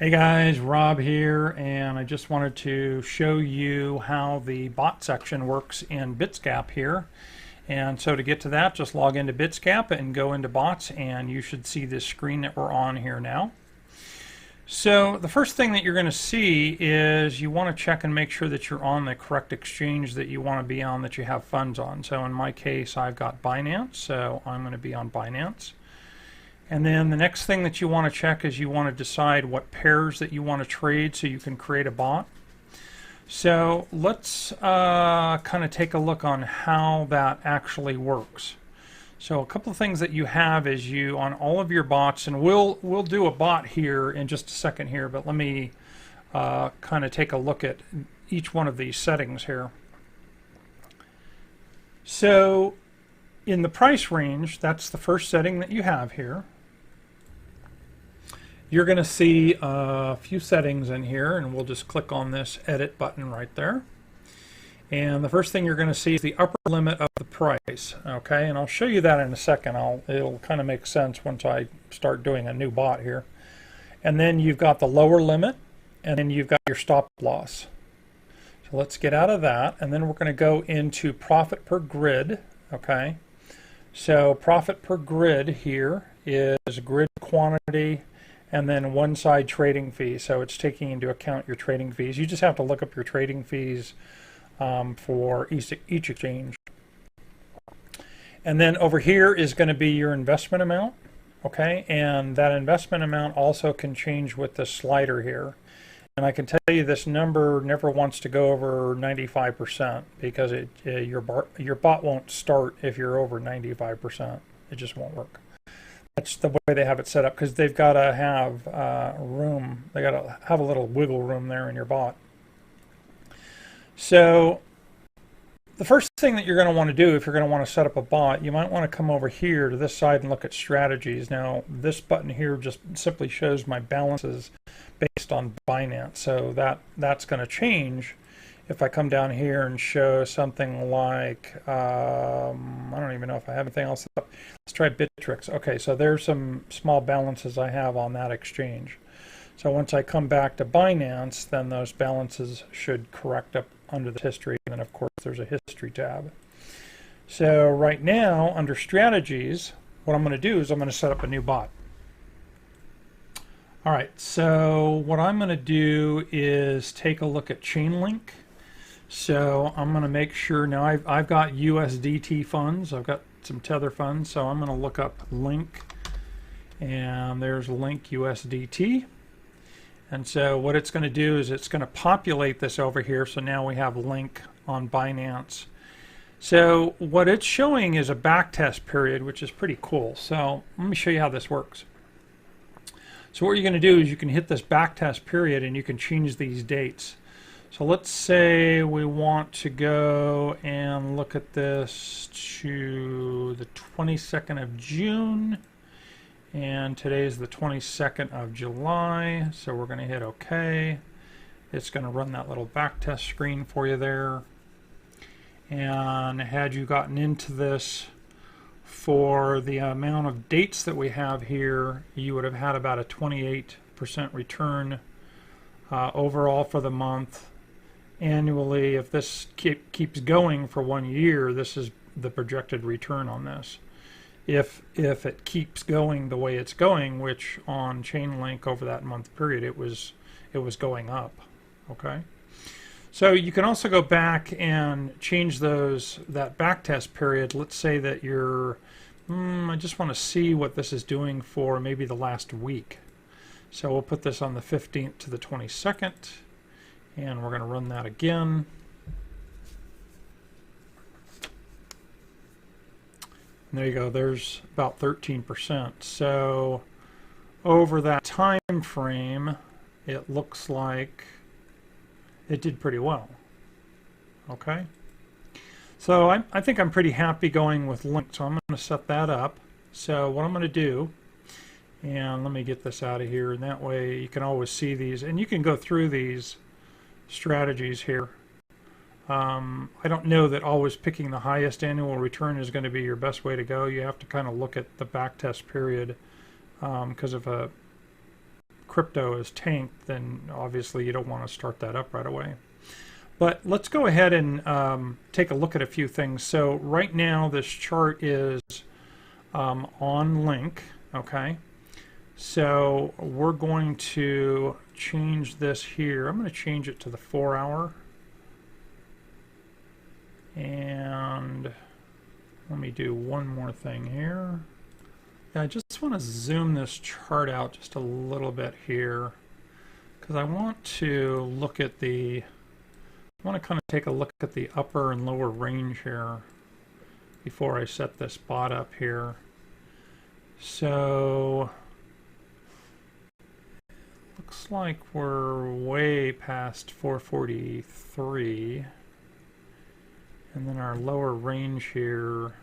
Hey guys, Rob here, and I just wanted to show you how the bot section works in Bitsgap here. And so to get to that, just log into Bitsgap and go into bots, and you should see this screen that we're on here now. So the first thing that you're going to see is you want to check and make sure that you're on the correct exchange that you want to be on, that you have funds on. So in my case, I've got Binance, so I'm going to be on Binance. And then the next thing that you want to check is you want to decide what pairs that you want to trade so you can create a bot. So let's kind of take a look on how that actually works. So a couple of things that you have is you on all of your bots, and we'll do a bot here in just a second here, but let me kind of take a look at each one of these settings here. So in the price range, that's the first setting that you have here. You're going to see a few settings in here, and we'll just click on this edit button right there. And the first thing you're going to see is the upper limit of the price. Okay, and I'll show you that in a second. It'll kind of make sense once I start doing a new bot here. And then you've got the lower limit, and then you've got your stop loss. So let's get out of that, and then we're going to go into profit per grid. Okay, so profit per grid here is grid quantity and then one side trading fee. So it's taking into account your trading fees. You just have to look up your trading fees for each exchange. And then over here is going to be your investment amount. Okay, and that investment amount also can change with the slider here. And I can tell you this number never wants to go over 95% because your bot won't start if you're over 95%. It just won't work. That's the way they have it set up, because they've got to have room. They got to have a little wiggle room there in your bot. So the first thing that you're going to want to do if you're going to want to set up a bot, you might want to come over here to this side and look at strategies. Now this button here just simply shows my balances based on Binance. So that's going to change if I come down here and show something like, I don't even know if I have anything else up. Let's try Bittrex. Okay, so there's some small balances I have on that exchange. So once I come back to Binance, then those balances should correct up under the history. And then of course there's a history tab. So right now under strategies, what I'm going to do is I'm going to set up a new bot. All right, so what I'm going to do is take a look at Chainlink. So I'm going to make sure now I've got USDT funds. I've got some Tether funds. So I'm going to look up Link, and there's Link USDT. And so what it's going to do is it's going to populate this over here. So now we have Link on Binance. So what it's showing is a backtest period, which is pretty cool. So let me show you how this works. So what you're going to do is you can hit this backtest period and you can change these dates. So let's say we want to go and look at this to the 22nd of June. And today is the 22nd of July. So we're going to hit OK. It's going to run that little backtest screen for you there. And had you gotten into this for the amount of dates that we have here, you would have had about a 28% return overall for the month. Annually, if this keeps going for 1 year, this is the projected return on this. If it keeps going the way it's going, which on Chainlink over that month period it was going up. Okay, so you can also go back and change that backtest period. Let's say that you're I just want to see what this is doing for maybe the last week. So we'll put this on the 15th to the 22nd. And we're going to run that again. And there you go. There's about 13%. So over that time frame, it looks like it did pretty well. Okay. So I think I'm pretty happy going with Link. So I'm going to set that up. So what I'm going to do, and let me get this out of here, and that way you can always see these, and you can go through these strategies here. I don't know that always picking the highest annual return is going to be your best way to go. You have to kind of look at the backtest period because of a crypto is tanked, then obviously you don't want to start that up right away. But let's go ahead and take a look at a few things. So right now this chart is on link, okay? So we're going to change this here. I'm going to change it to the 4 hour. And let me do one more thing here. Yeah, I just want to zoom this chart out just a little bit here, because I want to look at I want to kind of take a look at the upper and lower range here before I set this bot up here. So looks like we're way past 443, and then our lower range here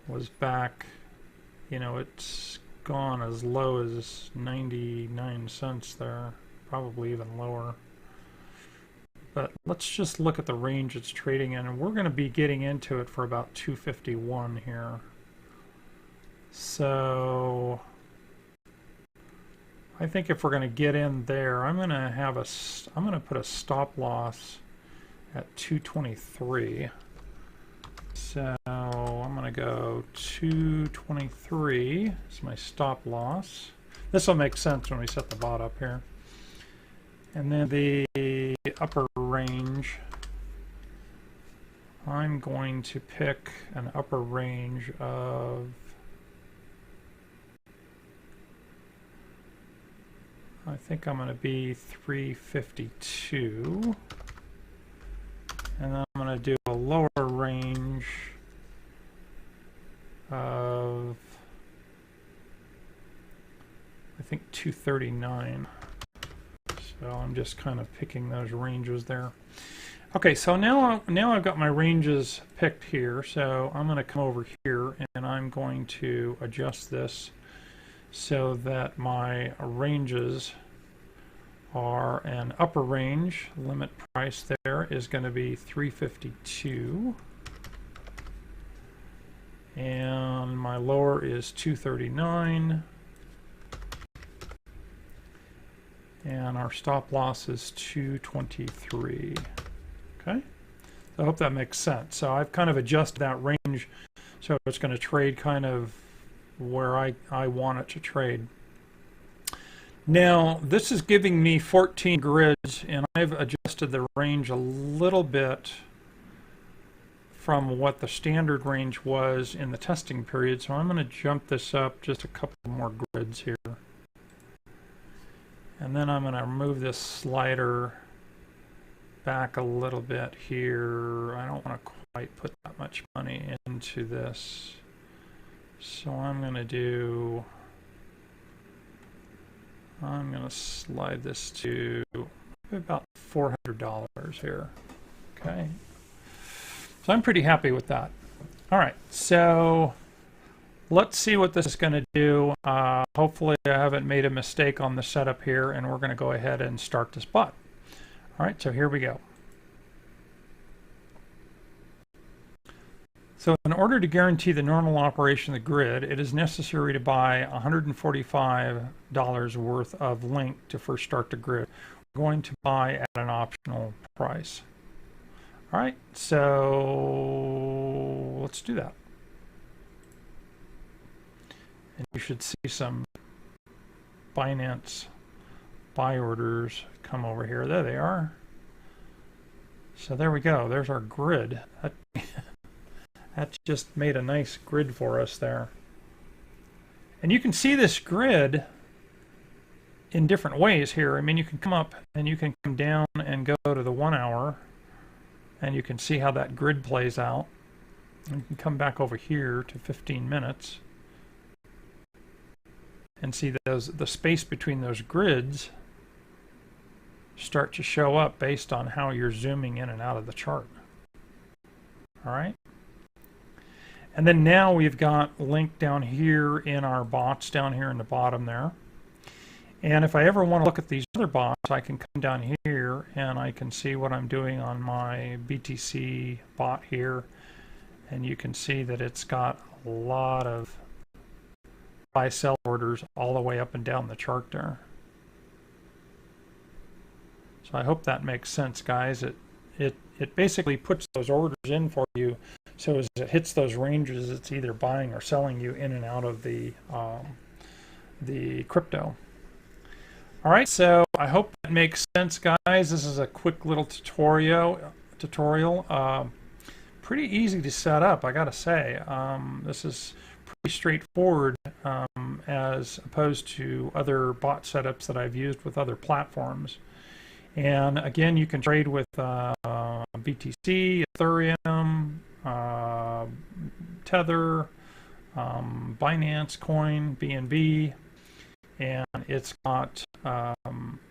was back, you know, it's gone as low as 99 cents there, probably even lower. But let's just look at the range it's trading in, and we're going to be getting into it for about 251 here. So I think if we're going to get in there, I'm going to put a stop loss at 223. So I'm going to go 223 is my stop loss. This will make sense when we set the bot up here. And then the upper range, I'm going to pick an upper range of, I think I'm going to be 352. And then I'm going to do a lower range of, I think 239. So I'm just kind of picking those ranges there. Okay, so now I've got my ranges picked here. So I'm going to come over here and I'm going to adjust this so that my ranges are an upper range. Limit price there is going to be 352. And my lower is 239. And our stop loss is 223. Okay, so I hope that makes sense. So I've kind of adjusted that range so it's going to trade kind of where I want it to trade. Now this is giving me 14 grids, and I've adjusted the range a little bit from what the standard range was in the testing period. So I'm going to jump this up just a couple more grids here. And then I'm going to move this slider back a little bit here. I don't want to quite put that much money into this. So I'm going to slide this to about $400 here. Okay. So I'm pretty happy with that. All right. So let's see what this is going to do. Hopefully I haven't made a mistake on the setup here, and we're going to go ahead and start this bot. All right, so here we go. So in order to guarantee the normal operation of the grid, it is necessary to buy $145 worth of link to first start the grid. We're going to buy at an optional price. All right, so let's do that. And you should see some Binance buy orders come over here. There they are. So there we go. There's our grid. That just made a nice grid for us there. And you can see this grid in different ways here. I mean, you can come up and you can come down and go to the 1 hour, and you can see how that grid plays out. And you can come back over here to 15 minutes and see the space between those grids start to show up based on how you're zooming in and out of the chart. All right. And then now we've got link down here in our bots down here in the bottom there. And if I ever want to look at these other bots, I can come down here and I can see what I'm doing on my BTC bot here. And you can see that it's got a lot of buy sell orders all the way up and down the chart there. So I hope that makes sense, guys. It basically puts those orders in for you, so as it hits those ranges, it's either buying or selling you in and out of the crypto. All right, so I hope that makes sense, guys. This is a quick little tutorial. Pretty easy to set up, I gotta say. This is pretty straightforward as opposed to other bot setups that I've used with other platforms. And again, you can trade with BTC, Ethereum, Tether, Binance Coin, BNB, and it's got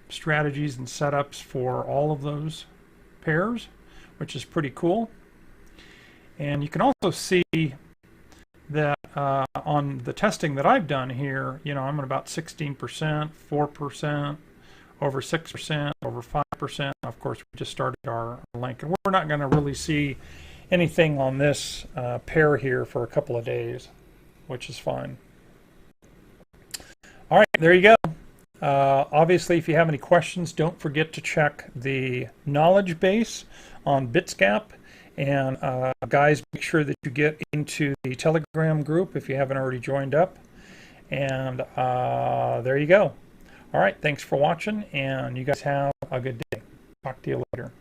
strategies and setups for all of those pairs, which is pretty cool. And you can also see that on the testing that I've done here, you know, I'm at about 16%, 4%, over 6%, over 5%. Of course, we just started our link, and we're not going to really see anything on this pair here for a couple of days, which is fine. All right, there you go. Obviously, if you have any questions, don't forget to check the knowledge base on Bitsgap. And guys, make sure that you get into the Telegram group if you haven't already joined up. And there you go. All right, thanks for watching, and you guys have a good day. Talk to you later.